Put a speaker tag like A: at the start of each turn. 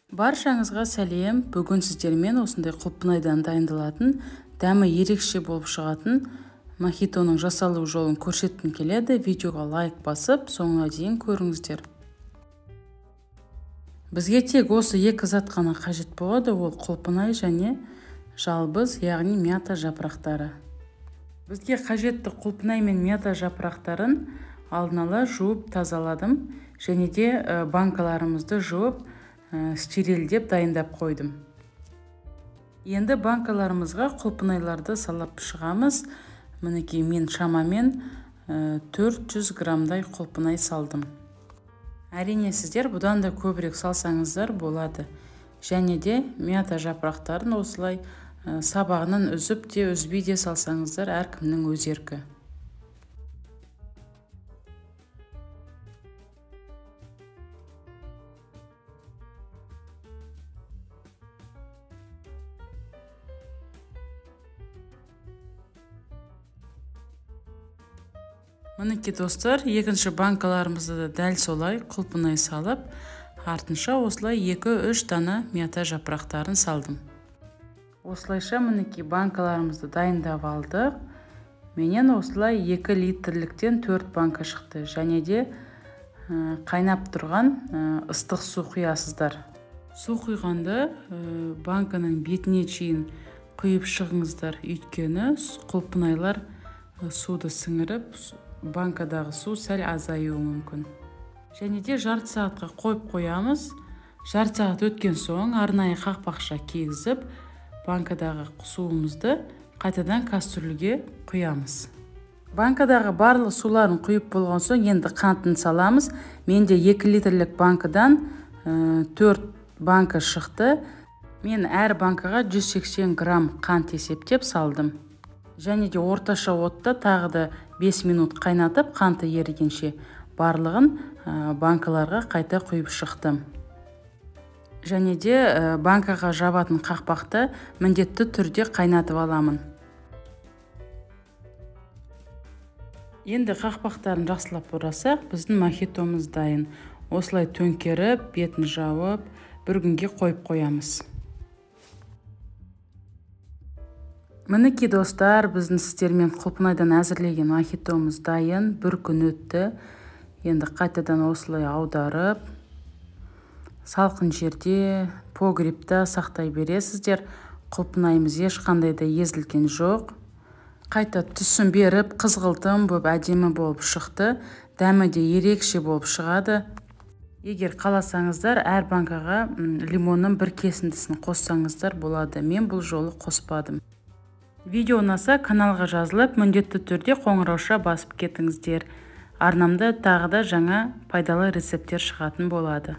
A: Баршаңызға сәлем. Бүгін сіздермен осындай құлпынайдан дайындалатын, дәмі ерекше болып шығатын мохитоның жасалу жолын көрсеткім келеді. Видеоға лайк басып, соңына дейін көріңіздер. Бізге тек осы екі зат қана қажет болады, ол құлпынай және жалбыз, яғни мята жапырақтары. Бізге қажетті құлпынай мен мята жапырақтарын алдын ала жуып тазаладым, және де банкаларымызды жуып стерилдеп дайындап қойдым. Енді банкаларымызға құлпынайларды салап шығамыз. Мінекей мен шамамен 400 грамдай құлпынай салдым. Әрине сіздер бұдан да көбірек салсаңыздар болады. Және де мята жапырақтарын осылай сабағынан үзіп те үзбей де салсаңыздар, әркімнің өз еркі. Мінекей достар, екінші банкаларымызды да дәл солай құлпынай салып, артынша осылай 2-3 дана мята жапырақтарын салдым. Осылайша мінекей банкаларымызды дайындап алдық. Менен осылай 2 литрліктен 4 банка шықты. Және де қайнап тұрған ыстық су құясыздар. Су құйғанда банканың бетіне шейін құйып шығыңыздар, өйткені құлпынайлар суды сіңіріп, банкадағы су сәл азаюы мүмкін. Және де жарты сағатқа қойып қоямыз. Жарты сағат өткен соң арнайы қақпақша кигізіп, банкадағы суымызды қайтадан кастрюльге құямыз. Банкадағы барлық суларын құйып болған соң енді қантын саламыз. Менде 2 литрлік банкадан 4 банка шықты. Мен әр банкаға 180 грамм қант есептеп салдым. Және де орташа отта тағы да 5 минут қайнатып, қанты ерігенше барлығын банкаларға қайта құйып шықтым. Және де банкаға жабатын қақпақты міндетті түрде қайнатып аламын. Енді қақпақтарын жақсылап орасақ, біздің мохитомыз дайын. Осылай төңкеріп, бетін жауып, бір күнге қойып қоямыз. Мінекей достар, біздің сіздермен құлпынайдан әзірлеген мохитомыз дайын. Бір күн өтті. Енді қайтадан осылай аударып, салқын жерде, погребта сақтай бересіздер. Құлпынайымыз ешқандай да езілген жоқ. Қайта түсін беріп, қызғылтым болып, әдемі болып шықты. Дәмі де ерекше болып шығады. Егер қаласаңыздар, әр банкаға лимонның бір кесіндісін қоссаңыздар болады. Мен бұл жолы қоспадым. Видео ұнаса, каналға жазылып, міндетті түрде қоңырауша басып кетіңіздер. Арнамда тағы да жаңа пайдалы рецепттер шығатын болады.